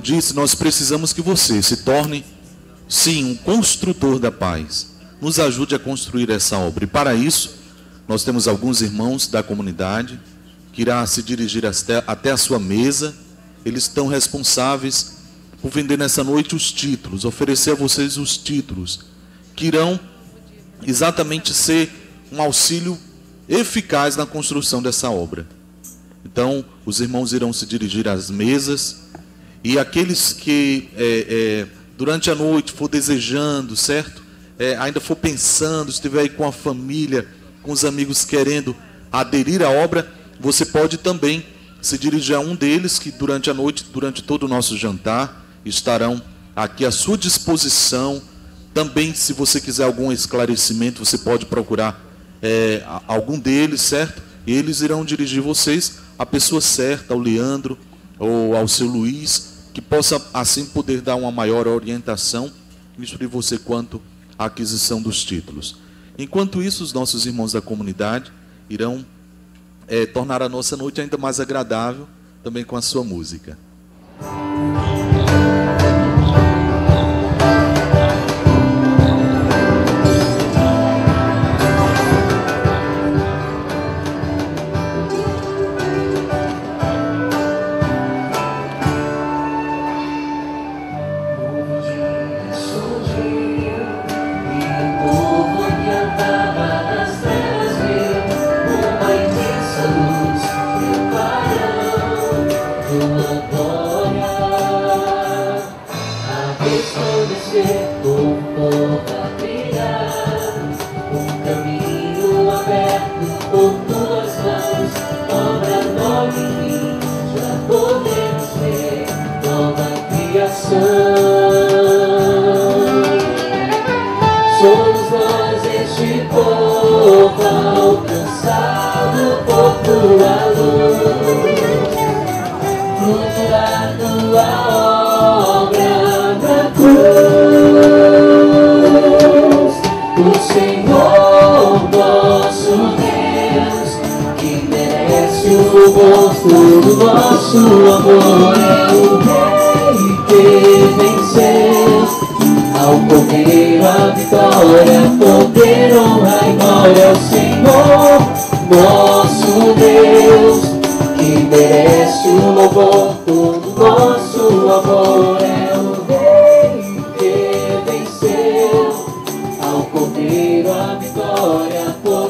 disse, nós precisamos que você se torne, sim, um construtor da paz. Nos ajude a construir essa obra. E para isso, nós temos alguns irmãos da comunidade que irá se dirigir até a sua mesa. Eles estão responsáveis por vender nessa noite os títulos, oferecer a vocês os títulos, que irão exatamente ser um auxílio eficaz na construção dessa obra. Então, os irmãos irão se dirigir às mesas, e aqueles que durante a noite for desejando, certo? Ainda for pensando, estiver aí com a família, com os amigos querendo aderir à obra, você pode também se dirigir a um deles, que durante a noite, durante todo o nosso jantar, estarão aqui à sua disposição. Também, se você quiser algum esclarecimento, você pode procurar algum deles, certo? E eles irão dirigir vocês à pessoa certa, ao Leandro ou ao seu Luiz, que possa assim poder dar uma maior orientação e instruir você quanto à aquisição dos títulos. Enquanto isso, os nossos irmãos da comunidade irão tornar a nossa noite ainda mais agradável, também com a sua música. Somos nós este povo alcançado por tua luz, fruto da tua obra na cruz. O Senhor nosso Deus, que merece o gosto do nosso amor, é o Rei que venceu. Ao Cordeiro a vitória, poder, honra e glória ao Senhor, nosso Deus, que merece o louvor, todo nosso amor. É o Rei que venceu, ao Cordeiro a vitória, poder,